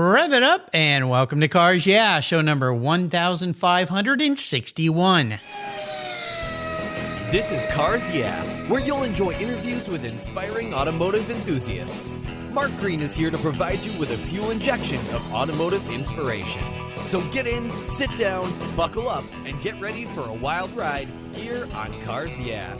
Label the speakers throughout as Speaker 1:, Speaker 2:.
Speaker 1: Rev it up and welcome to Cars Yeah, show number 1561.
Speaker 2: This is Cars Yeah, where you'll enjoy interviews with inspiring automotive enthusiasts. Mark Green is here to provide you with a fuel injection of automotive inspiration. So get in, sit down, buckle up, and get ready for a wild ride here on Cars Yeah.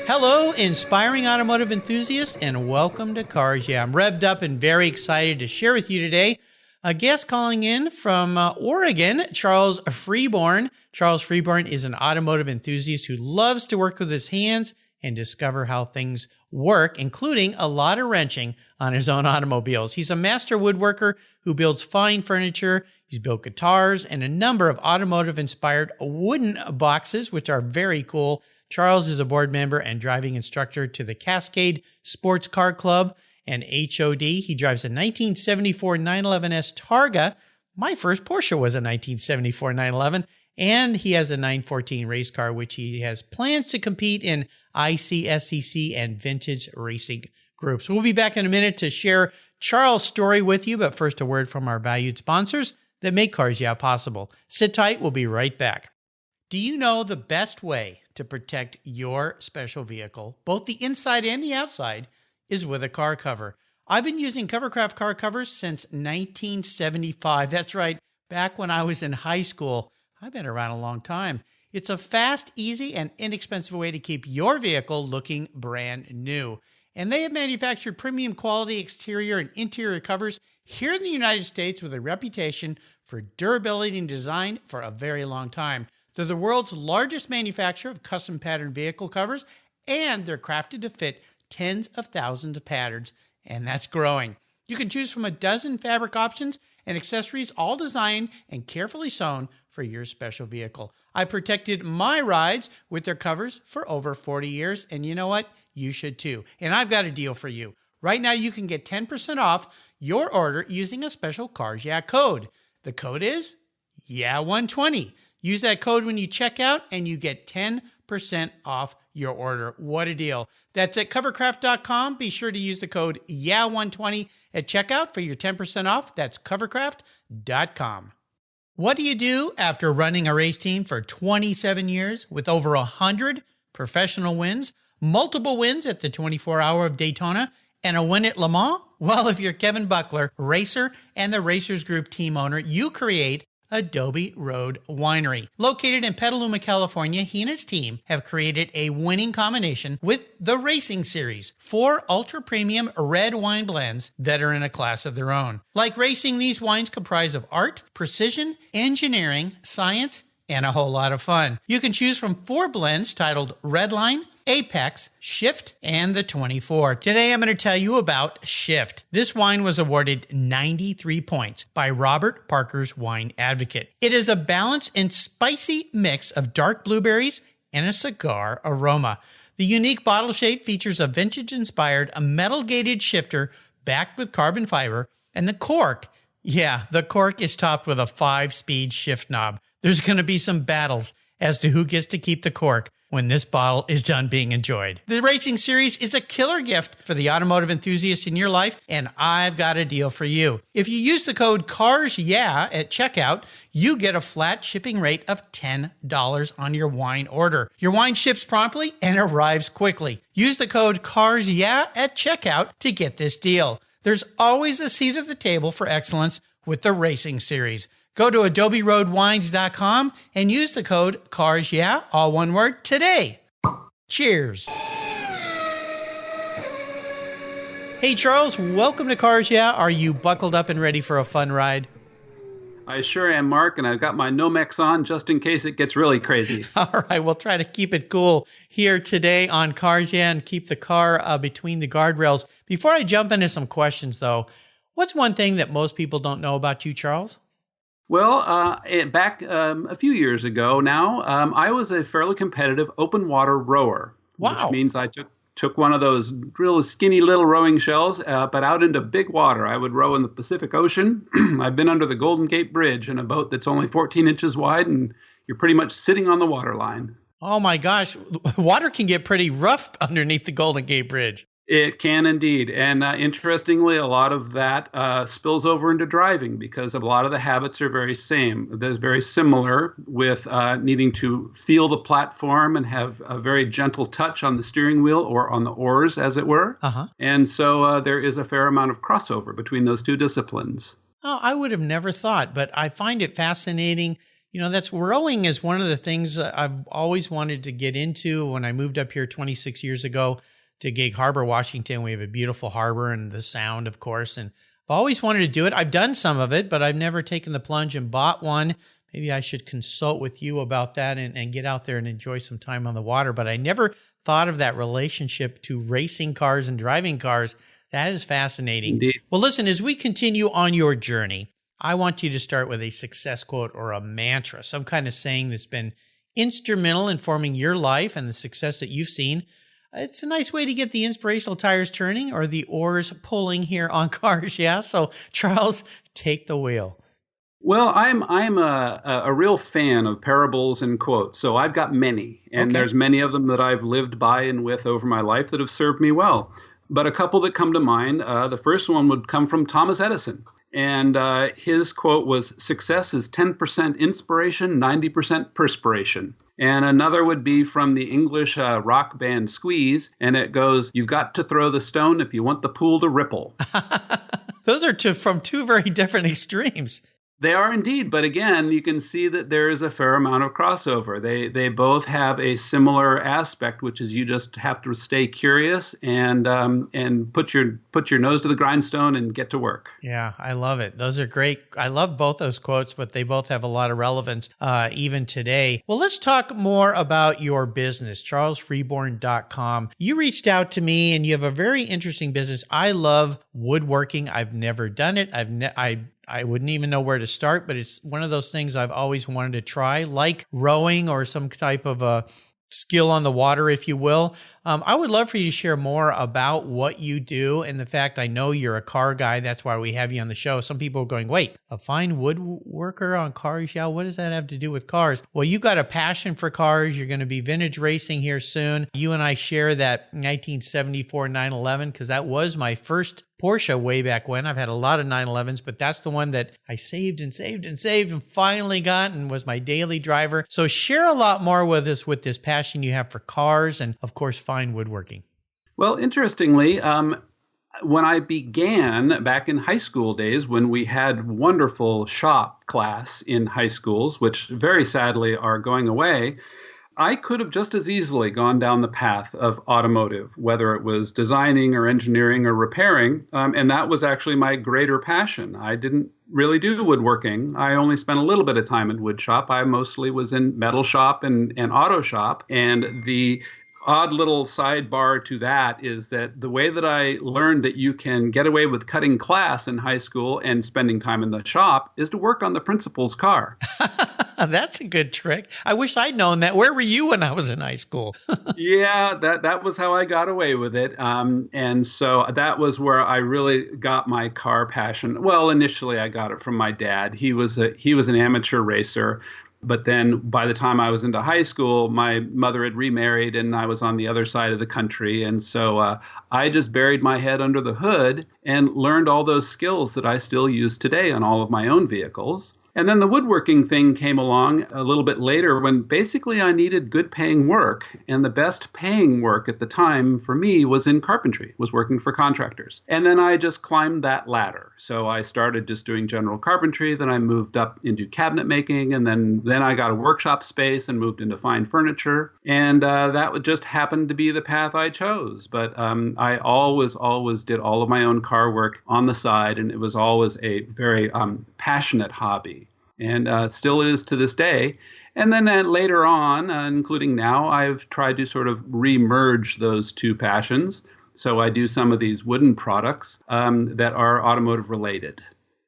Speaker 1: Hello, inspiring automotive enthusiasts, and welcome to Cars Yeah. I'm revved up and very excited to share with you today a guest calling in from Oregon, Charles Freeborn. Charles Freeborn is an automotive enthusiast who loves to work with his hands and discover how things work, including a lot of wrenching on his own automobiles. He's a master woodworker who builds fine furniture. He's built guitars and a number of automotive-inspired wooden boxes, which are very cool. Charles is a board member and driving instructor to the Cascade Sports Car Club and HOD. He drives a 1974 911S Targa. My first Porsche was a 1974 911. And he has a 914 race car, which he has plans to compete in ICSCC and Vintage racing groups. We'll be back in a minute to share Charles' story with you, but first a word from our valued sponsors that make Cars Yeah possible. Sit tight, we'll be right back. Do you know the best way to protect your special vehicle, both the inside and the outside, is with a car cover? I've been using Covercraft car covers since 1975. That's right, back when I was in high school. I've been around a long time. It's a fast, easy, and inexpensive way to keep your vehicle looking brand new. And they have manufactured premium quality exterior and interior covers here in the United States with a reputation for durability and design for a very long time. They're the world's largest manufacturer of custom patterned vehicle covers, and they're crafted to fit tens of thousands of patterns, and that's growing. You can choose from a dozen fabric options and accessories, all designed and carefully sewn for your special vehicle. I protected my rides with their covers for over 40 years, and you know what? You should too. And I've got a deal for you. Right now, you can get 10% off your order using a special Cars Yeah code. The code is YEAH120. Use that code when you check out, and you get 10% off your order. What a deal. That's at covercraft.com. Be sure to use the code YEAH120 at checkout for your 10% off. That's covercraft.com. What do you do after running a race team for 27 years with over 100 professional wins, multiple wins at the 24-Hour of Daytona, and a win at Le Mans? Well, if you're Kevin Buckler, racer and the Racers Group team owner, you create Adobe Road Winery. Located in Petaluma, California, he and his team have created a winning combination with the Racing Series, 4 ultra-premium red wine blends that are in a class of their own. Like racing, these wines comprise of art, precision, engineering, science, and a whole lot of fun. You can choose from 4 blends titled Redline, Apex, Shift, and the 24. Today I'm going to tell you about Shift. This wine was awarded 93 points by Robert Parker's Wine Advocate. It is a balanced and spicy mix of dark blueberries and a cigar aroma. The unique bottle shape features a vintage-inspired metal-gated shifter backed with carbon fiber, and the cork, the cork is topped with a 5-speed shift knob. There's going to be some battles as to who gets to keep the cork when this bottle is done being enjoyed. The Racing Series is a killer gift for the automotive enthusiast in your life, and I've got a deal for you. If you use the code CARSYEAH at checkout, you get a flat shipping rate of $10 on your wine order. Your wine ships promptly and arrives quickly. Use the code CARSYEAH at checkout to get this deal. There's always a seat at the table for excellence with the Racing Series. Go to adoberoadwines.com and use the code CARSYEAH, all one word, today. Cheers. Hey, Charles, welcome to Cars Yeah. Are you buckled up and ready for a fun ride?
Speaker 3: I sure am, Mark, and I've got my Nomex on just in case it gets really crazy.
Speaker 1: All right, we'll try to keep it cool here today on Cars Yeah and keep the car between the guardrails. Before I jump into some questions, though, what's one thing that most people don't know about you, Charles?
Speaker 3: Well, back a few years ago now, I was a fairly competitive open water rower.
Speaker 1: Wow.
Speaker 3: Which means I took one of those real skinny little rowing shells, but out into big water. I would row in the Pacific Ocean. I've been under the Golden Gate Bridge in a boat that's only 14 inches wide, and you're pretty much sitting on the water line.
Speaker 1: Oh my gosh, water can get pretty rough underneath the Golden Gate Bridge.
Speaker 3: It can indeed. And interestingly, a lot of that spills over into driving because a lot of the habits are They're very similar with needing to feel the platform and have a very gentle touch on the steering wheel or on the oars, as it were.
Speaker 1: Uh-huh.
Speaker 3: And so there is a fair amount of crossover between those two disciplines.
Speaker 1: Oh, I would have never thought, but I find it fascinating. That's rowing is one of the things I've always wanted to get into. When I moved up here 26 years ago to Gig Harbor, Washington, we have a beautiful harbor and the sound, of course, and I've always wanted to do it. I've done some of it, but I've never taken the plunge and bought one. Maybe I should consult with you about that and get out there and enjoy some time on the water, but I never thought of that relationship to racing cars and driving cars. That is fascinating.
Speaker 3: Indeed.
Speaker 1: Well, listen, as we continue on your journey, I want you to start with a success quote or a mantra, some kind of saying that's been instrumental in forming your life and the success that you've seen. It's a nice way to get the inspirational tires turning or the oars pulling here on cars. Yeah. So Charles, take the wheel.
Speaker 3: Well, I'm a real fan of parables and quotes, so I've got many, and there's many of them that I've lived by and with over my life that have served me well. But a couple that come to mind, the first one would come from Thomas Edison. And his quote was, "Success is 10% inspiration, 90% perspiration." And another would be from the English rock band Squeeze, and it goes, "You've got to throw the stone if you want the pool to ripple."
Speaker 1: Those are from two very different extremes.
Speaker 3: They are indeed, but again, you can see that there is a fair amount of crossover. They both have a similar aspect, which is you just have to stay curious and put your nose to the grindstone and get to work.
Speaker 1: Yeah, I love it. Those are great. I love both those quotes, but they both have a lot of relevance even today. Well, let's talk more about your business, charlesfreeborn.com. You reached out to me, and you have a very interesting business. I love woodworking. I've never done it. I wouldn't even know where to start, but it's one of those things I've always wanted to try, like rowing or some type of a skill on the water, if you will. I would love for you to share more about what you do and the fact I know you're a car guy. That's why we have you on the show. Some people are going, wait, a fine woodworker on cars? Yeah, what does that have to do with cars? Well, you got a passion for cars. You're going to be vintage racing here soon. You and I share that 1974 911 because that was my first Porsche way back when. I've had a lot of 911s, but that's the one that I saved and finally got and was my daily driver. So share a lot more with us with this passion you have for cars and, of course, fine woodworking.
Speaker 3: Well, interestingly, when I began back in high school days, when we had wonderful shop class in high schools, which very sadly are going away, I could have just as easily gone down the path of automotive, whether it was designing or engineering or repairing. And that was actually my greater passion. I didn't really do woodworking. I only spent a little bit of time in wood shop. I mostly was in metal shop and auto shop. And the odd little sidebar to that is that the way that I learned that you can get away with cutting class in high school and spending time in the shop is to work on the principal's car.
Speaker 1: That's a good trick. I wish I'd known that. Where were you when I was in high school?
Speaker 3: Yeah, that was how I got away with it. And so that was where I really got my car passion. Well, initially I got it from my dad. He was an amateur racer. But then by the time I was into high school, my mother had remarried and I was on the other side of the country. And so I just buried my head under the hood and learned all those skills that I still use today on all of my own vehicles. And then the woodworking thing came along a little bit later when basically I needed good paying work. And the best paying work at the time for me was in carpentry, was working for contractors. And then I just climbed that ladder. So I started just doing general carpentry. Then I moved up into cabinet making. And then I got a workshop space and moved into fine furniture. And that would just happen to be the path I chose. But I always did all of my own car work on the side. And it was always a very passionate hobby. And still is to this day. And then later on, including now, I've tried to sort of re-merge those two passions. So I do some of these wooden products that are automotive related.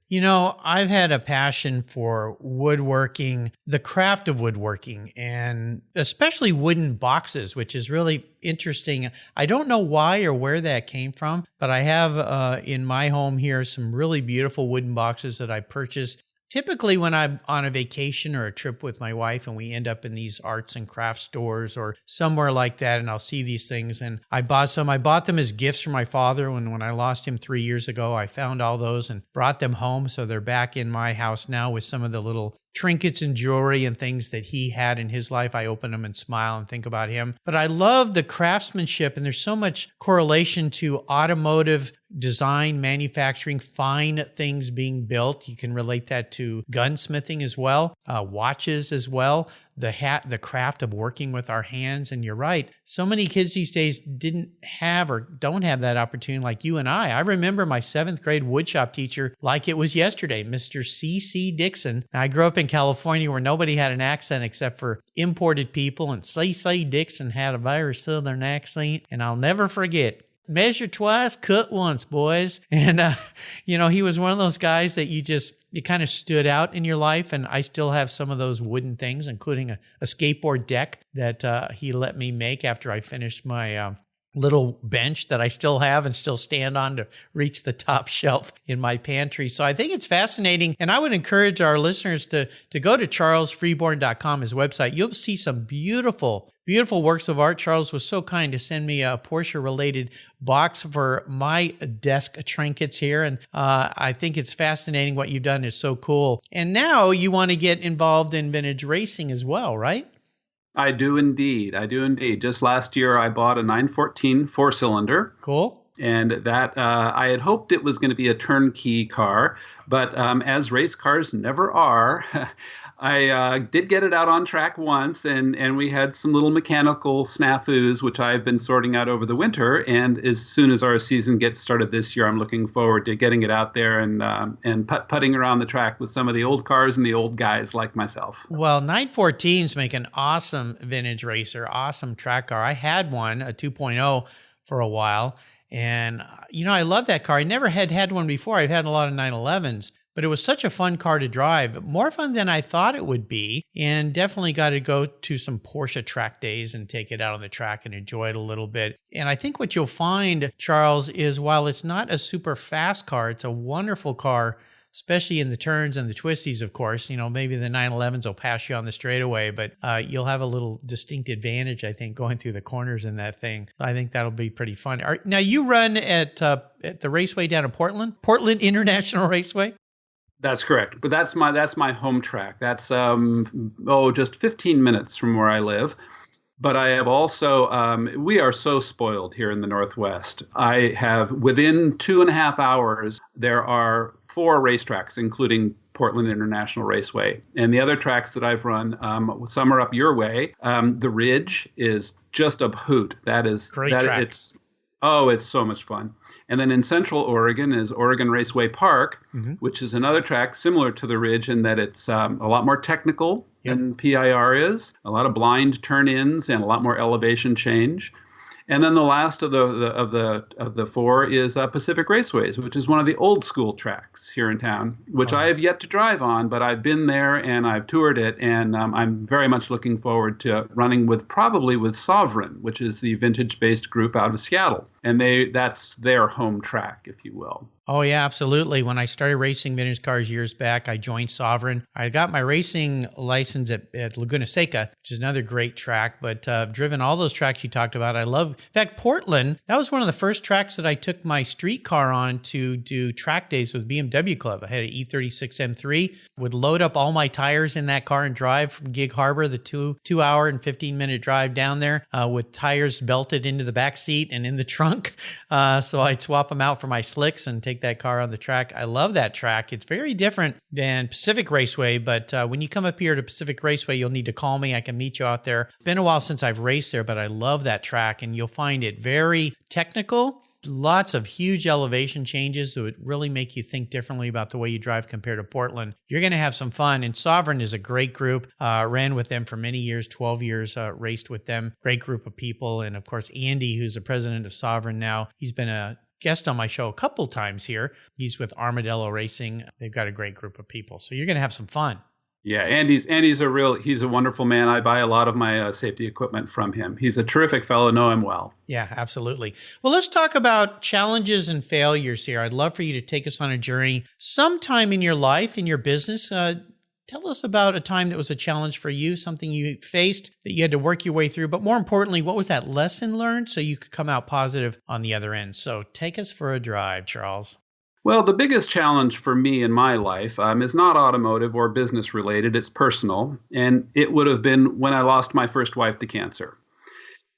Speaker 1: You know, I've had a passion for woodworking, the craft of woodworking, and especially wooden boxes, which is really interesting. I don't know why or where that came from, but I have in my home here some really beautiful wooden boxes that I purchased typically when I'm on a vacation or a trip with my wife and we end up in these arts and crafts stores or somewhere like that, and I'll see these things, and I bought some. I bought them as gifts for my father when I lost him 3 years ago. I found all those and brought them home, so they're back in my house now with some of the little trinkets and jewelry and things that he had in his life. I open them and smile and think about him. But I love the craftsmanship, and there's so much correlation to automotive design, manufacturing, fine things being built. You can relate that to gunsmithing as well, watches as well, the craft of working with our hands. And you're right, so many kids these days didn't have or don't have that opportunity like you and I. I remember my 7th grade woodshop teacher like it was yesterday, Mr. C.C. Dixon. I grew up in California where nobody had an accent except for imported people, and C.C. Dixon had a very southern accent, and I'll never forget. Measure twice, cut once, boys. And, he was one of those guys that you kind of stood out in your life. And I still have some of those wooden things, including a skateboard deck that he let me make after I finished my little bench that I still have and still stand on to reach the top shelf in my pantry. So I think it's fascinating. And I would encourage our listeners to go to charlesfreeborn.com, his website. You'll see some beautiful works of art. Charles was so kind to send me a Porsche-related box for my desk trinkets here. And I think it's fascinating what you've done. It's so cool. And now you want to get involved in vintage racing as well, right?
Speaker 3: I do indeed. Just last year, I bought a 914 4-cylinder.
Speaker 1: Cool.
Speaker 3: And that I had hoped it was going to be a turnkey car, but as race cars never are, I did get it out on track once, and we had some little mechanical snafus, which I've been sorting out over the winter. And as soon as our season gets started this year, I'm looking forward to getting it out there and putting around the track with some of the old cars and the old guys like myself.
Speaker 1: Well, 914s make an awesome vintage racer, awesome track car. I had one, a 2.0, for a while. And, I love that car. I never had one before. I've had a lot of 911s, but it was such a fun car to drive, more fun than I thought it would be, and definitely got to go to some Porsche track days and take it out on the track and enjoy it a little bit. And I think what you'll find, Charles, is while it's not a super fast car, it's a wonderful car, especially in the turns and the twisties, of course. Maybe the 911s will pass you on the straightaway, but you'll have a little distinct advantage, I think, going through the corners in that thing. I think that'll be pretty fun. Now, you run at the raceway down in Portland International Raceway?
Speaker 3: That's correct. But that's my home track. That's just 15 minutes from where I live. But I have also, we are so spoiled here in the Northwest. I have, within 2.5 hours, there are 4 racetracks, including Portland International Raceway. And the other tracks that I've run, some are up your way. The Ridge is just a hoot. That is
Speaker 1: great track.
Speaker 3: It's so much fun. And then in Central Oregon is Oregon Raceway Park, which is another track similar to the Ridge in that it's a lot more technical than PIR is, a lot of blind turn-ins and a lot more elevation change. And then the last of the 4 is Pacific Raceways, which is one of the old school tracks here in town, which I have yet to drive on, but I've been there and I've toured it, and I'm very much looking forward to running with Sovereign, which is the vintage-based group out of Seattle, and that's their home track, if you will.
Speaker 1: Oh, yeah, absolutely. When I started racing vintage cars years back, I joined Sovereign. I got my racing license at Laguna Seca, which is another great track, but I've driven all those tracks you talked about. I love, in fact, Portland, that was one of the first tracks that I took my street car on to do track days with BMW Club. I had an E36 M3, would load up all my tires in that car and drive from Gig Harbor, the 2 hour and 15-minute drive down there with tires belted into the back seat and in the trunk. So I'd swap them out for my slicks and take that car on the track. I love that track. It's very different than Pacific Raceway, but when you come up here to Pacific Raceway, you'll need to call me. I can meet you out there. It's been a while since I've raced there, but I love that track, and you'll find it very technical. Lots of huge elevation changes that would really make you think differently about the way you drive compared to Portland. You're going to have some fun. And Sovereign is a great group. Ran with them for many years, 12 years, raced with them. Great group of people. And of course, Andy, who's the president of Sovereign now, he's been a guest on my show a couple times here. He's with Armadillo Racing. They've got a great group of people. So you're going to have some fun.
Speaker 3: Yeah, he's a wonderful man. I buy a lot of my safety equipment from him. He's a terrific fellow, know him well.
Speaker 1: Yeah, absolutely. Well, let's talk about challenges and failures here. I'd love for you to take us on a journey sometime in your life, in your business. Tell us about a time that was a challenge for you, something you faced that you had to work your way through. But more importantly, what was that lesson learned so you could come out positive on the other end? So take us for a drive, Charles.
Speaker 3: Well, the biggest challenge for me in my life is not automotive or business related. It's personal. And it would have been when I lost my first wife to cancer.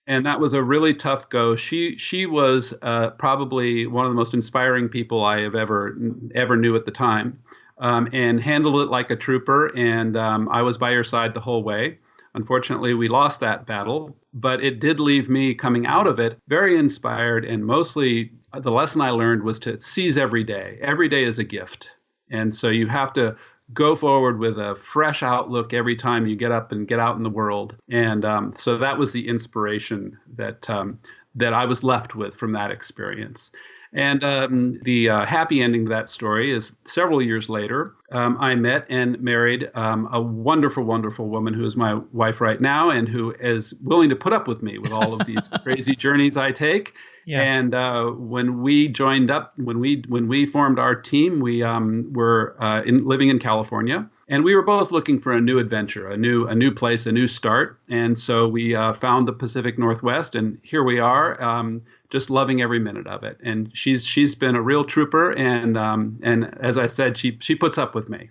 Speaker 3: And that was a really tough go. She was probably one of the most inspiring people I have ever knew at the time, and handled it like a trooper. And I was by her side the whole way. Unfortunately, we lost that battle, but it did leave me coming out of it very inspired, and mostly the lesson I learned was to seize every day. Every day is a gift. And so you have to go forward with a fresh outlook every time you get up and get out in the world. And so that was the inspiration that I was left with from that experience. And the happy ending to that story is several years later, I met and married a wonderful, wonderful woman who is my wife right now and who is willing to put up with me with all of these crazy journeys I take. Yeah. And when we joined up, when we formed our team, we were living in California. And we were both looking for a new adventure, a new place, a new start. And so we found the Pacific Northwest, and here we are, just loving every minute of it. And she's been a real trooper, and as I said, she puts up with me.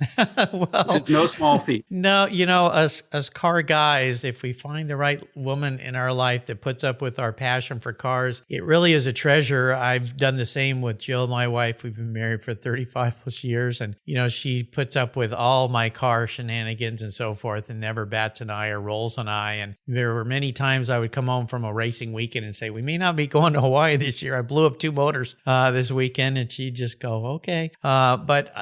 Speaker 1: Well,
Speaker 3: it's no small feat.
Speaker 1: No, us car guys, if we find the right woman in our life that puts up with our passion for cars, it really is a treasure. I've done the same with Jill, my wife. We've been married for 35 plus years, and she puts up with all my car shenanigans and so forth, and never bats an eye or rolls an eye. And there were many times I would come home from a racing weekend and say, we may not be going to Hawaii this year. I blew up 2 motors this weekend, and she'd just go, okay. But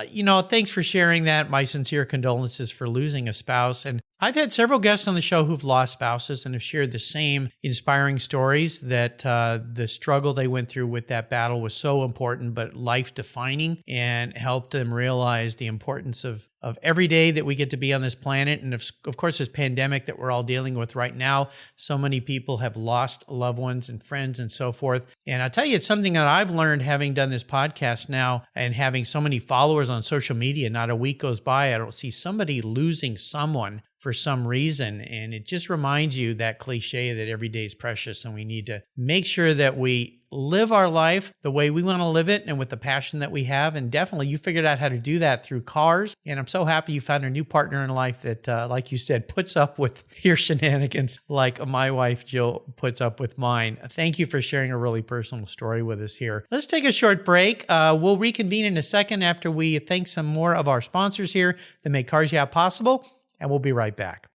Speaker 1: thanks for sharing that. My sincere condolences for losing a spouse. And I've had several guests on the show who've lost spouses and have shared the same inspiring stories that the struggle they went through with that battle was so important, but life-defining, and helped them realize the importance of every day that we get to be on this planet. And of course, this pandemic that we're all dealing with right now, so many people have lost loved ones and friends and so forth. And I'll tell you, it's something that I've learned having done this podcast now and having so many followers on social media. Not a week goes by, I don't see somebody losing someone for some reason. And it just reminds you that cliche that every day is precious, and we need to make sure that we live our life the way we want to live it and with the passion that we have. And definitely you figured out how to do that through cars. And I'm so happy you found a new partner in life that, like you said, puts up with your shenanigans like my wife, Jill, puts up with mine. Thank you for sharing a really personal story with us here. Let's take a short break. We'll reconvene in a second after we thank some more of our sponsors here that make Cars Yeah possible. And we'll be right back.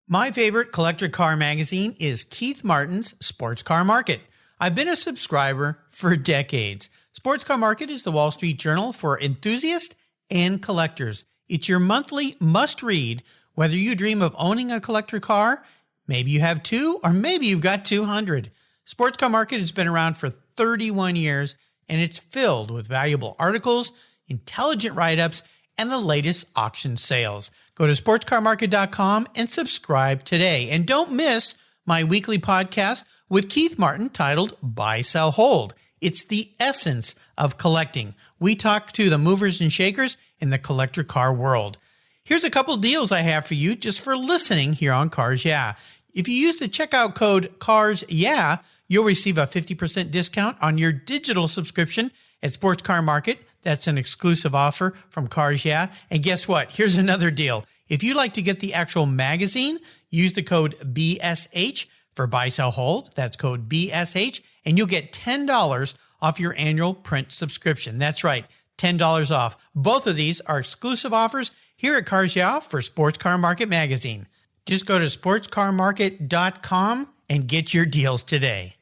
Speaker 1: My favorite collector car magazine is Keith Martin's Sports Car Market. I've been a subscriber for decades. Sports Car Market is the Wall Street Journal for enthusiasts and collectors. It's your monthly must-read, whether you dream of owning a collector car, maybe you have 2, or maybe you've got 200. Sports Car Market has been around for 31 years, and it's filled with valuable articles, intelligent write-ups, and the latest auction sales. Go to sportscarmarket.com and subscribe today. And don't miss my weekly podcast with Keith Martin titled Buy, Sell, Hold. It's the essence of collecting. We talk to the movers and shakers in the collector car world. Here's a couple deals I have for you just for listening here on Cars Yeah. If you use the checkout code Cars Yeah, you'll receive a 50% discount on your digital subscription at Sports Car Market. That's an exclusive offer from Cars Yeah. And guess what? Here's another deal. If you'd like to get the actual magazine, use the code BSH for Buy, Sell, Hold. That's code BSH, and you'll get $10 off your annual print subscription. That's right, $10 off. Both of these are exclusive offers here at Cars Yeah for Sports Car Market Magazine. Just go to sportscarmarket.com and get your deals today.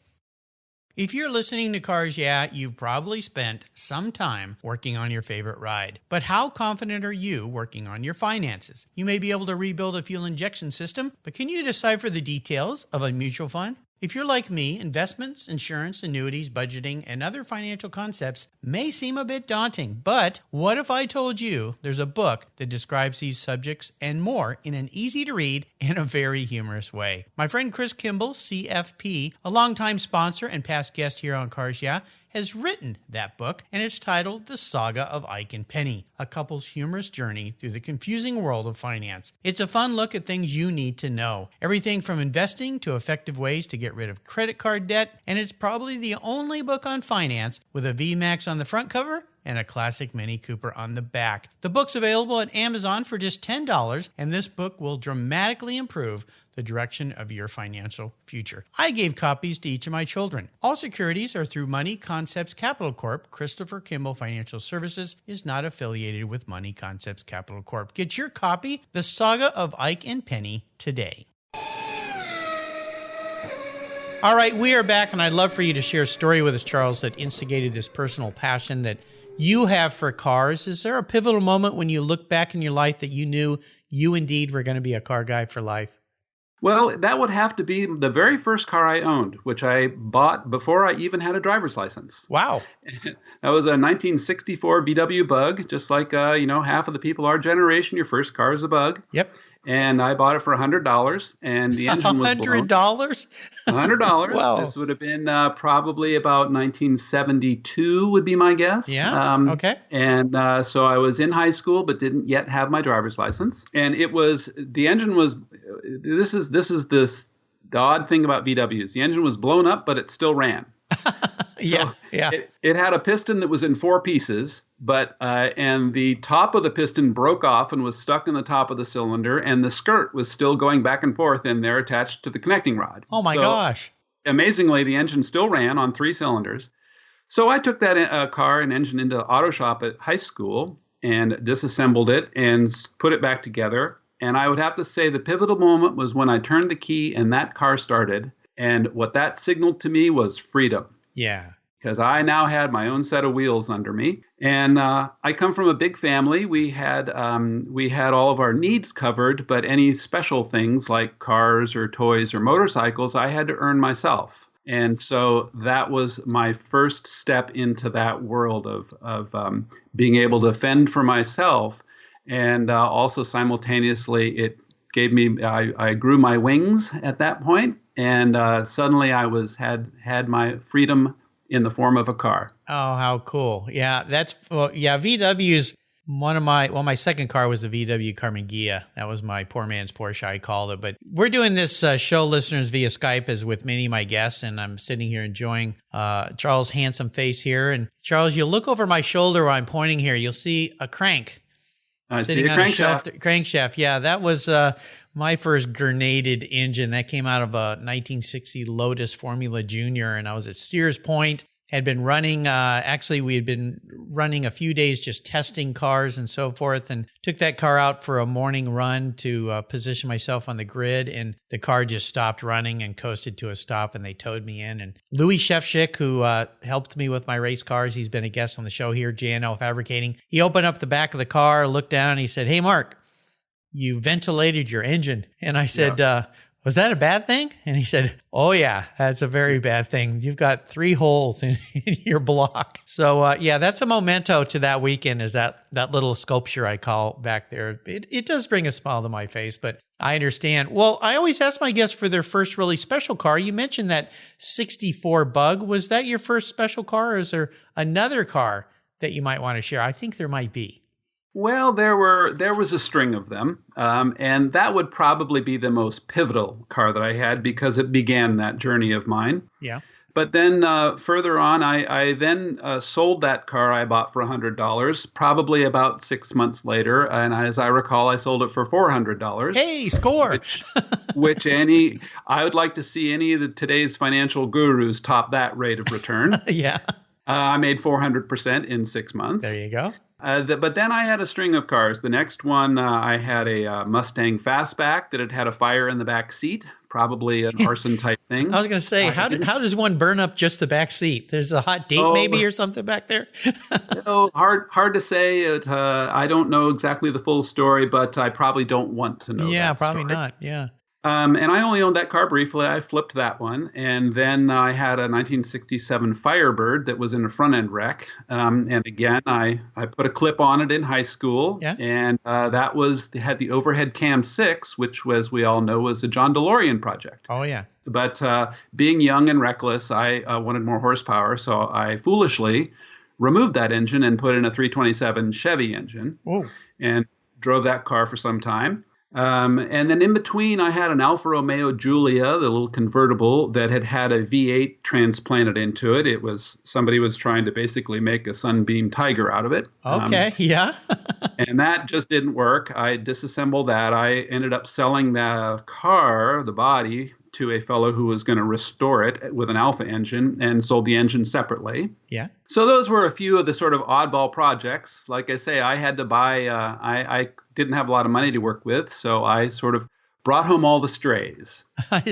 Speaker 1: If you're listening to Cars Yeah, you've probably spent some time working on your favorite ride. But how confident are you working on your finances? You may be able to rebuild a fuel injection system, but can you decipher the details of a mutual fund? If you're like me, investments, insurance, annuities, budgeting, and other financial concepts may seem a bit daunting, but what if I told you there's a book that describes these subjects and more in an easy-to-read and a very humorous way? My friend Chris Kimball, CFP, a longtime sponsor and past guest here on Cars Yeah, has written that book, and it's titled The Saga of Ike and Penny, a couple's humorous journey through the confusing world of finance. It's a fun look at things you need to know, everything from investing to effective ways to get rid of credit card debt, and it's probably the only book on finance with a VMAX on the front cover and a classic Mini Cooper on the back. The book's available at Amazon for just $10, and this book will dramatically improve the direction of your financial future. I gave copies to each of my children. All securities are through Money Concepts Capital Corp. Christopher Kimball Financial Services is not affiliated with Money Concepts Capital Corp. Get your copy, The Saga of Ike and Penny, today. All right, we are back, and I'd love for you to share a story with us, Charles, that instigated this personal passion that you have for cars. Is there a pivotal moment when you look back in your life that you knew you indeed were going to be a car guy for life?
Speaker 3: Well, that would have to be the very first car I owned, which I bought before I even had a driver's license.
Speaker 1: Wow.
Speaker 3: That was a 1964 VW Bug, just like, half of the people our generation, your first car is a Bug.
Speaker 1: Yep.
Speaker 3: And I bought it for $100, and the engine was blown.
Speaker 1: $100?
Speaker 3: $100.
Speaker 1: Wow.
Speaker 3: This would have been probably about 1972 would be my guess.
Speaker 1: Yeah, okay.
Speaker 3: And so I was in high school, but didn't yet have my driver's license. And the engine was, this is the odd thing about VWs. The engine was blown up, but it still ran.
Speaker 1: Yeah.
Speaker 3: It had a piston that was in four pieces, but and the top of the piston broke off and was stuck in the top of the cylinder, and the skirt was still going back and forth in there attached to the connecting rod.
Speaker 1: Oh my gosh.
Speaker 3: Amazingly, the engine still ran on 3 cylinders. So I took that car and engine into auto shop at high school and disassembled it and put it back together. And I would have to say the pivotal moment was when I turned the key and that car started. And what that signaled to me was freedom.
Speaker 1: Yeah.
Speaker 3: Because I now had my own set of wheels under me. And I come from a big family. We had all of our needs covered, but any special things like cars or toys or motorcycles, I had to earn myself. And so that was my first step into that world of being able to fend for myself. And also simultaneously, it gave me, I grew my wings at that point. And suddenly I had my freedom in the form of a car.
Speaker 1: Oh, how cool. Yeah, VW's my second car was the VW Carmen Ghia. That was my poor man's Porsche, I called it. But we're doing this show, listeners, via Skype as with many of my guests, and I'm sitting here enjoying Charles' handsome face here. And Charles, you'll look over my shoulder where I'm pointing here. You'll see a crank.
Speaker 3: I
Speaker 1: sitting
Speaker 3: see a
Speaker 1: on
Speaker 3: crankshaft.
Speaker 1: A crankshaft. Yeah, that was my first grenaded engine. That came out of a 1960 Lotus Formula Junior, and I was at Steers Point. Had been running, we had been running a few days just testing cars and so forth, and took that car out for a morning run to position myself on the grid, and the car just stopped running and coasted to a stop, and they towed me in. And Louis Shefchik, who helped me with my race cars, he's been a guest on the show here, JNL Fabricating, he opened up the back of the car, looked down, and he said, "Hey, Mark, you ventilated your engine." And I said, "Was that a bad thing?" And he said, "Oh yeah, that's a very bad thing. You've got 3 holes in your block." So that's a memento to that weekend, is that little sculpture I call back there. It does bring a smile to my face, but I understand. Well, I always ask my guests for their first really special car. You mentioned that 64 Bug. Was that your first special car, or is there another car that you might want to share? I think there might be.
Speaker 3: Well, there was a string of them, and that would probably be the most pivotal car that I had because it began that journey of mine.
Speaker 1: Yeah.
Speaker 3: But then further on, I then sold that car I bought for $100, probably about 6 months later, and as I recall, I sold it for $400.
Speaker 1: Hey, score!
Speaker 3: Which I would like to see any of today's financial gurus top that rate of return.
Speaker 1: Yeah.
Speaker 3: I made 400% in 6 months.
Speaker 1: There you go.
Speaker 3: But then I had a string of cars. The next one, I had a Mustang Fastback that had a fire in the back seat, probably an arson type thing.
Speaker 1: I was going to say, how does one burn up just the back seat? There's a hot date maybe or something back there?
Speaker 3: Hard to say. I don't know exactly the full story, but I probably don't want to know.
Speaker 1: Yeah,
Speaker 3: that
Speaker 1: probably
Speaker 3: story.
Speaker 1: not. Yeah.
Speaker 3: And I only owned that car briefly. I flipped that one. And then I had a 1967 Firebird that was in a front end wreck. And again, I put a clip on it in high school.
Speaker 1: Yeah.
Speaker 3: And that had the overhead cam 6, which was, we all know, was a John DeLorean project.
Speaker 1: Oh, yeah.
Speaker 3: But being young and reckless, I wanted more horsepower. So I foolishly removed that engine and put in a 327 Chevy engine.
Speaker 1: Oh.
Speaker 3: And drove that car for some time. And then in between, I had an Alfa Romeo Giulia, the little convertible that had a V8 transplanted into it. Somebody was trying to basically make a Sunbeam Tiger out of it.
Speaker 1: Okay, yeah.
Speaker 3: And that just didn't work. I disassembled that. I ended up selling the car, the body, to a fellow who was going to restore it with an Alfa engine, and sold the engine separately.
Speaker 1: Yeah.
Speaker 3: So those were a few of the sort of oddball projects. Like I say, I had to buy, I didn't have a lot of money to work with, so I sort of brought home all the strays. and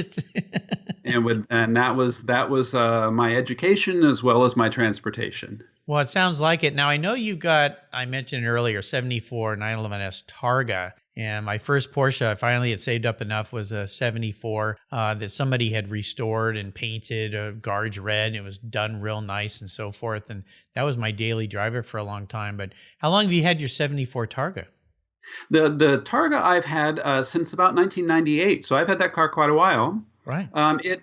Speaker 3: that was my education as well as my transportation.
Speaker 1: Well, it sounds like it. Now, I know you got, I mentioned earlier, 74 911S Targa. And my first Porsche I finally had saved up enough was a 74 that somebody had restored and painted a Garge red. And it was done real nice and so forth. And that was my daily driver for a long time. But how long have you had your 74 Targa?
Speaker 3: The Targa I've had since about 1998. So I've had that car quite a while.
Speaker 1: Right.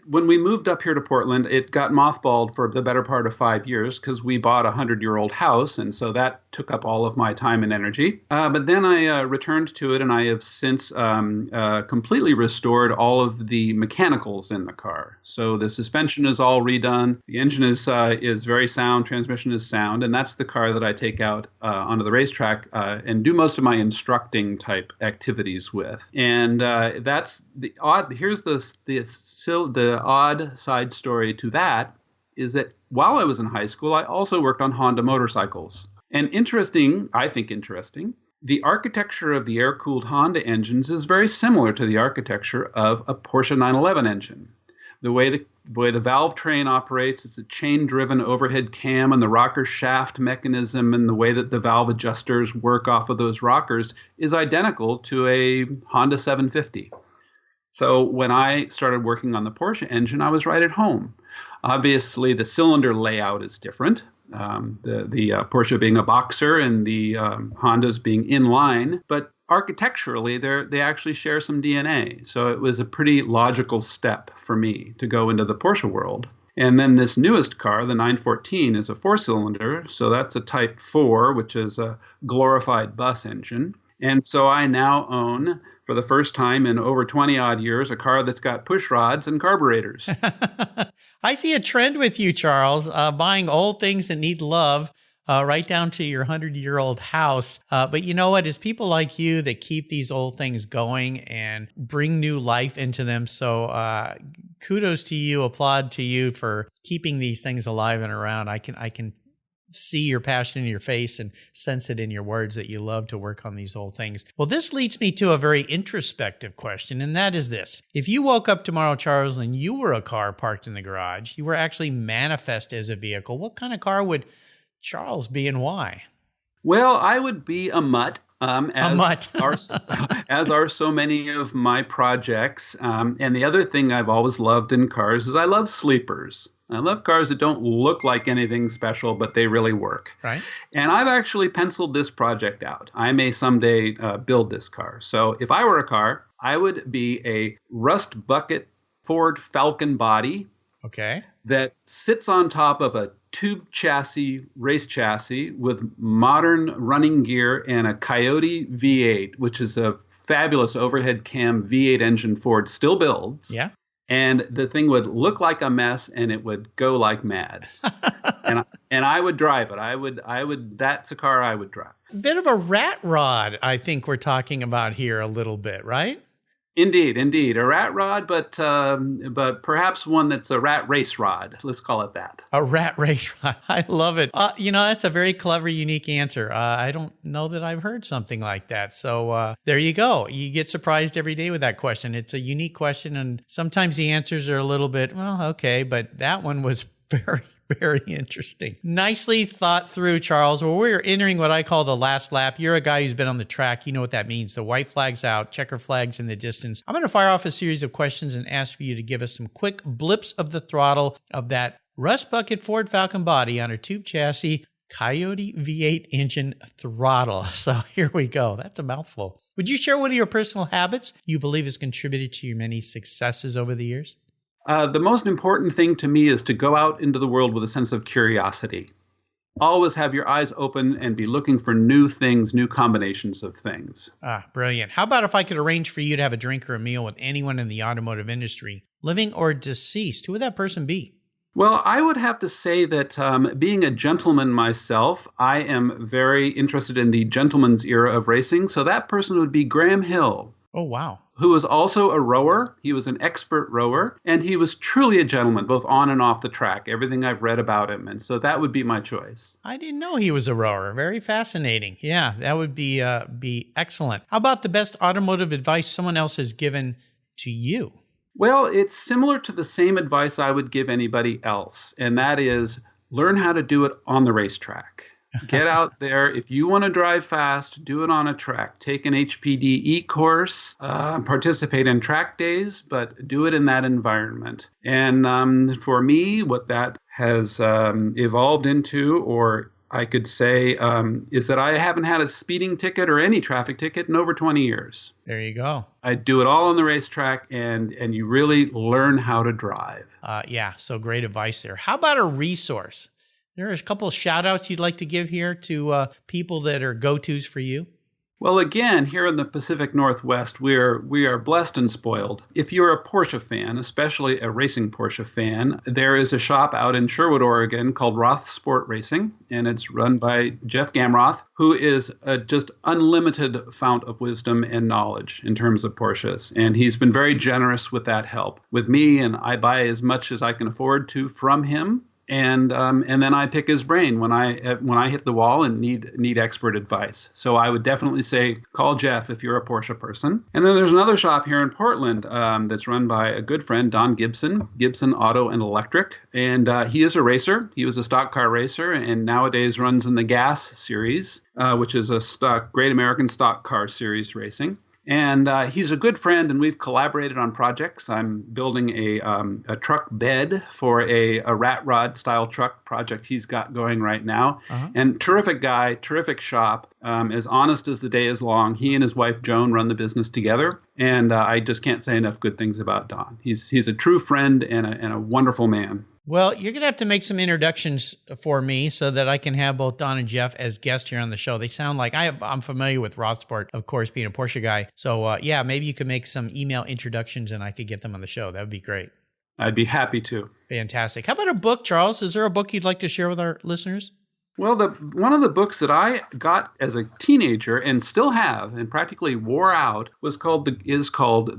Speaker 3: When we moved up here to Portland, it got mothballed for the better part of 5 years because we bought a 100-year-old house, and so that took up all of my time and energy. But then I returned to it, and I have since completely restored all of the mechanicals in the car. So the suspension is all redone, the engine is very sound, transmission is sound, and that's the car that I take out onto the racetrack and do most of my instructing type activities with. And that's the odd. Here's the odd side story to that is that while I was in high school, I also worked on Honda motorcycles. And I think interesting, the architecture of the air-cooled Honda engines is very similar to the architecture of a Porsche 911 engine. The way the valve train operates, it's a chain-driven overhead cam, and the rocker shaft mechanism and the way that the valve adjusters work off of those rockers is identical to a Honda 750. So when I started working on the Porsche engine, I was right at home. Obviously, the cylinder layout is different. The Porsche being a boxer and the Hondas being inline, but architecturally, they actually share some DNA. So it was a pretty logical step for me to go into the Porsche world. And then this newest car, the 914, is a 4-cylinder. So that's a Type 4, which is a glorified bus engine. And so I now own, for the first time in over 20 odd years, a car that's got push rods and carburetors.
Speaker 1: I see a trend with you, Charles, buying old things that need love, right down to your 100-year-old house. But you know what? It's people like you that keep these old things going and bring new life into them. So kudos to you, applaud to you for keeping these things alive and around. I can see your passion in your face and sense it in your words that you love to work on these old things. Well, this leads me to a very introspective question, and that is this. If you woke up tomorrow, Charles, and you were a car parked in the garage, you were actually manifest as a vehicle, what kind of car would Charles be and why?
Speaker 3: Well, I would be a mutt. As are so many of my projects. And the other thing I've always loved in cars is I love sleepers. I love cars that don't look like anything special, but they really work.
Speaker 1: Right.
Speaker 3: And I've actually penciled this project out. I may someday build this car. So if I were a car, I would be a rust bucket Ford Falcon body.
Speaker 1: Okay.
Speaker 3: That sits on top of a tube chassis, race chassis with modern running gear and a Coyote V8, which is a fabulous overhead cam V8 engine Ford still builds. Yeah. And the thing would look like a mess and it would go like mad. and I would drive it. That's a car I would drive.
Speaker 1: A bit of a rat rod, I think we're talking about here a little bit, right?
Speaker 3: Indeed. A rat rod, but perhaps one that's a rat race rod. Let's call it that.
Speaker 1: A rat race rod. I love it. That's a very clever, unique answer. I don't know that I've heard something like that. So there you go. You get surprised every day with that question. It's a unique question, and sometimes the answers are a little bit, well, okay, but that one was very Very interesting. Nicely thought through, Charles. Well, we're entering what I call the last lap. You're a guy who's been on the track. You know what that means. The white flag's out, checker flag's in the distance. I'm going to fire off a series of questions and ask for you to give us some quick blips of the throttle of that rust bucket Ford Falcon body on a tube chassis Coyote V8 engine throttle. So here we go. That's a mouthful. Would you share one of your personal habits you believe has contributed to your many successes over the years?
Speaker 3: The most important thing to me is to go out into the world with a sense of curiosity. Always have your eyes open and be looking for new things, new combinations of things.
Speaker 1: Brilliant. How about if I could arrange for you to have a drink or a meal with anyone in the automotive industry, living or deceased? Who would that person be?
Speaker 3: Well, I would have to say that being a gentleman myself, I am very interested in the gentleman's era of racing. So that person would be Graham Hill.
Speaker 1: Oh, wow.
Speaker 3: Who was also a rower. He was an expert rower, and he was truly a gentleman, both on and off the track, everything I've read about him. And so that would be my choice.
Speaker 1: I didn't know he was a rower. Very fascinating. Yeah, that would be excellent. How about the best automotive advice someone else has given to you?
Speaker 3: Well, it's similar to the same advice I would give anybody else, and that is learn how to do it on the racetrack. Get out there. If you want to drive fast, do it on a track. Take an HPDE course, participate in track days, but do it in that environment. And for me, what that has evolved into, or I could say, is that I haven't had a speeding ticket or any traffic ticket in over 20 years.
Speaker 1: There you go.
Speaker 3: I do it all on the racetrack, and you really learn how to drive.
Speaker 1: Yeah, so great advice there. How about a resource? There's a couple of shout outs you'd like to give here to people that are go-tos for you.
Speaker 3: Well, again, here in the Pacific Northwest, we are blessed and spoiled. If you're a Porsche fan, especially a racing Porsche fan, there is a shop out in Sherwood, Oregon called Roth Sport Racing, and it's run by Jeff Gamroth, who is a just unlimited fount of wisdom and knowledge in terms of Porsches. And he's been very generous with that help with me, and I buy as much as I can afford to from him. And then I pick his brain when I hit the wall and need expert advice. So I would definitely say call Jeff if you're a Porsche person. And then there's another shop here in Portland that's run by a good friend, Don Gibson Auto and Electric. And he is a racer. He was a stock car racer and nowadays runs in the Gas Series, which is a Great American Stock Car Series racing. And he's a good friend, and we've collaborated on projects. I'm building a truck bed for a rat rod style truck project he's got going right now. Uh-huh. And terrific guy, terrific shop, as honest as the day is long. He and his wife Joan run the business together, and I just can't say enough good things about Don. He's a true friend and a wonderful man.
Speaker 1: Well, you're going to have to make some introductions for me so that I can have both Don and Jeff as guests here on the show. They sound like I'm familiar with Roth Sport, of course, being a Porsche guy. So, yeah, maybe you could make some email introductions and I could get them on the show. That would be great.
Speaker 3: I'd be happy to.
Speaker 1: Fantastic. How about a book, Charles? Is there a book you'd like to share with our listeners?
Speaker 3: Well, one of the books that I got as a teenager and still have and practically wore out is called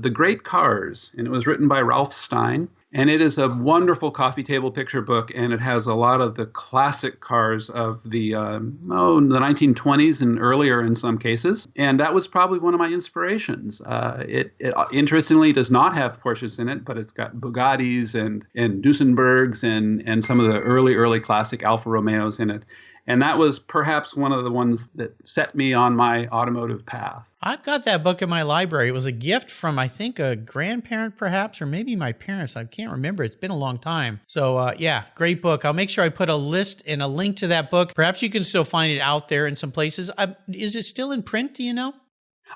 Speaker 3: The Great Cars, and it was written by Ralph Stein. And it is a wonderful coffee table picture book, and it has a lot of the classic cars of the 1920s and earlier in some cases. And that was probably one of my inspirations. It interestingly does not have Porsches in it, but it's got Bugattis and Duesenbergs and some of the early classic Alfa Romeos in it. And that was perhaps one of the ones that set me on my automotive path.
Speaker 1: I've got that book in my library. It was a gift from, I think, a grandparent perhaps, or maybe my parents. I can't remember. It's been a long time. So, yeah, great book. I'll make sure I put a list and a link to that book. Perhaps you can still find it out there in some places. Is it still in print? Do you know?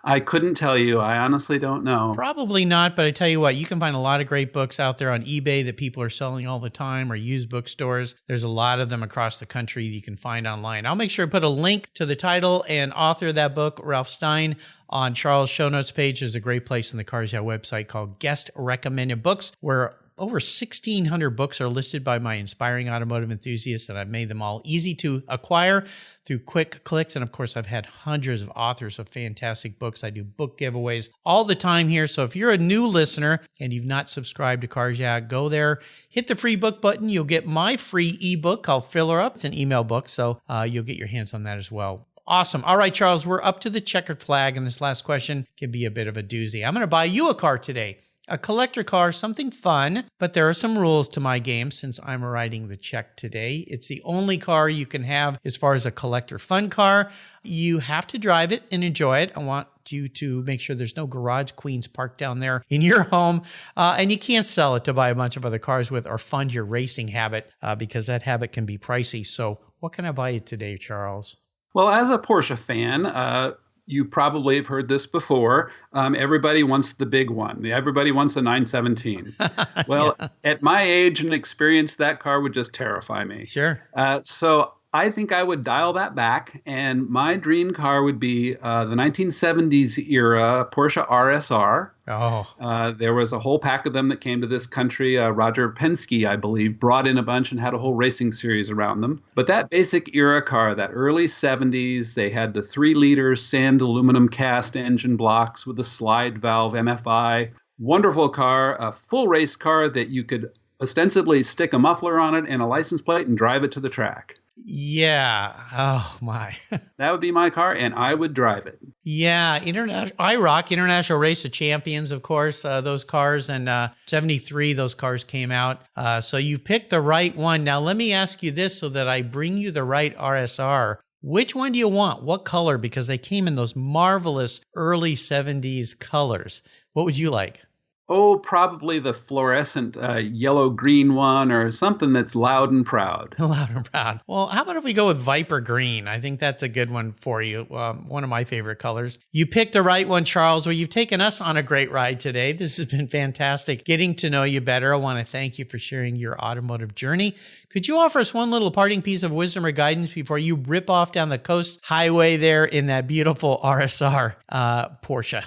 Speaker 3: I couldn't tell you. I honestly don't know.
Speaker 1: Probably not, but I tell you what, you can find a lot of great books out there on eBay that people are selling all the time or used bookstores. There's a lot of them across the country that you can find online. I'll make sure to put a link to the title and author of that book, Ralph Stein, on Charles' show notes page. There's a great place on the Cars Yeah website called Guest Recommended Books, where over 1,600 books are listed by my inspiring automotive enthusiasts, and I've made them all easy to acquire through quick clicks. And of course, I've had hundreds of authors of fantastic books. I do book giveaways all the time here. So if you're a new listener and you've not subscribed to Cars Yeah, go there, hit the free book button. You'll get my free ebook called Filler Up. It's an email book, so you'll get your hands on that as well. Awesome. All right, Charles, we're up to the checkered flag, and this last question can be a bit of a doozy. I'm going to buy you a car today. A collector car, something fun, but there are some rules to my game since I'm riding the Czech today. It's the only car you can have as far as a collector fun car. You have to drive it and enjoy it. I want you to make sure there's no garage queens parked down there in your home. And you can't sell it to buy a bunch of other cars with or fund your racing habit because that habit can be pricey. So what can I buy you today, Charles?
Speaker 3: Well, as a Porsche fan, you probably have heard this before. Everybody wants the big one. Everybody wants a 917. Well, At my age and experience, that car would just terrify me.
Speaker 1: Sure.
Speaker 3: So I think I would dial that back, and my dream car would be the 1970s era Porsche RSR.
Speaker 1: Oh.
Speaker 3: There was a whole pack of them that came to this country. Roger Penske, I believe, brought in a bunch and had a whole racing series around them. But that basic era car, that early 70s, they had the 3-liter sand aluminum cast engine blocks with the slide valve MFI. Wonderful car, a full race car that you could ostensibly stick a muffler on it and a license plate and drive it to the track.
Speaker 1: Yeah. Oh, my.
Speaker 3: That would be my car, and I would drive it.
Speaker 1: Yeah. IROC, International Race of Champions, of course, those cars. And 73, those cars came out. So you picked the right one. Now, let me ask you this so that I bring you the right RSR. Which one do you want? What color? Because they came in those marvelous early 70s colors. What would you like?
Speaker 3: Oh, probably the fluorescent yellow-green one or something that's loud and proud.
Speaker 1: Loud and proud. Well, how about if we go with Viper Green? I think that's a good one for you. One of my favorite colors. You picked the right one, Charles. Well, you've taken us on a great ride today. This has been fantastic. Getting to know you better. I want to thank you for sharing your automotive journey. Could you offer us one little parting piece of wisdom or guidance before you rip off down the coast highway there in that beautiful RSR Porsche?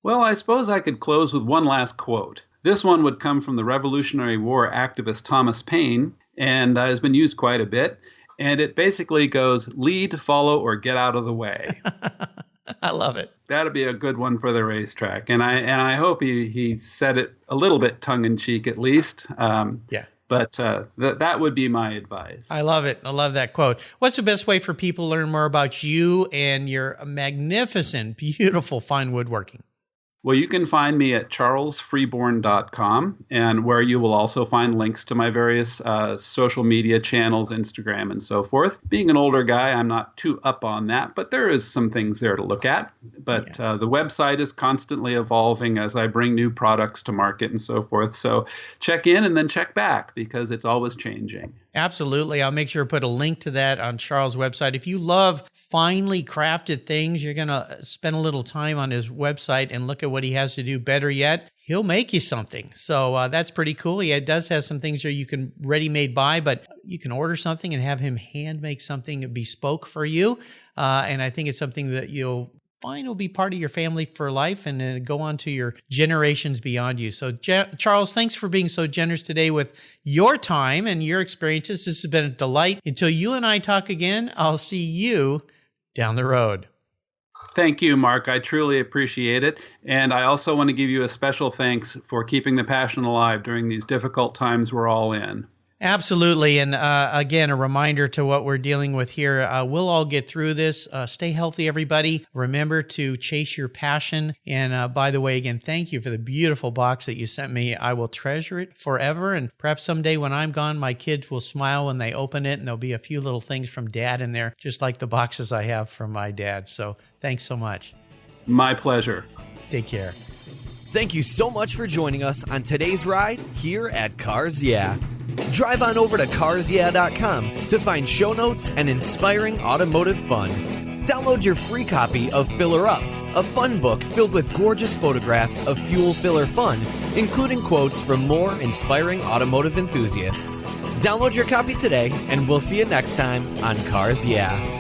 Speaker 3: Well, I suppose I could close with one last quote. This one would come from the Revolutionary War activist Thomas Paine and has been used quite a bit. And it basically goes, lead, follow, or get out of the way.
Speaker 1: I love it.
Speaker 3: That'd be a good one for the racetrack. And I hope he said it a little bit tongue-in-cheek at least.
Speaker 1: Yeah.
Speaker 3: But that would be my advice.
Speaker 1: I love it. I love that quote. What's the best way for people to learn more about you and your magnificent, beautiful, fine woodworking?
Speaker 3: Well, you can find me at charlesfreeborn.com, and where you will also find links to my various social media channels, Instagram, and so forth. Being an older guy, I'm not too up on that, but there is some things there to look at. But the website is constantly evolving as I bring new products to market and so forth. So check in and then check back because it's always changing.
Speaker 1: Absolutely. I'll make sure to put a link to that on Charles' website. If you love finely crafted things, you're going to spend a little time on his website and look at what he has to do. Better yet, he'll make you something. So that's pretty cool. He does have some things that you can ready-made buy, but you can order something and have him hand make something bespoke for you. And I think it's something that you'll find will be part of your family for life and go on to your generations beyond you. So Charles, thanks for being so generous today with your time and your experiences. This has been a delight. Until you and I talk again, I'll see you down the road.
Speaker 3: Thank you, Mark. I truly appreciate it. And I also want to give you a special thanks for keeping the passion alive during these difficult times we're all in.
Speaker 1: Absolutely. And again, a reminder to what we're dealing with here. We'll all get through this. Stay healthy, everybody. Remember to chase your passion. And by the way, again, thank you for the beautiful box that you sent me. I will treasure it forever. And perhaps someday when I'm gone, my kids will smile when they open it and there'll be a few little things from Dad in there, just like the boxes I have from my dad. So thanks so much.
Speaker 3: My pleasure.
Speaker 1: Take care.
Speaker 2: Thank you so much for joining us on today's ride here at Cars Yeah. Drive on over to carsyeah.com to find show notes and inspiring automotive fun. Download your free copy of Filler Up, a fun book filled with gorgeous photographs of fuel filler fun, including quotes from more inspiring automotive enthusiasts. Download your copy today, and we'll see you next time on Cars Yeah.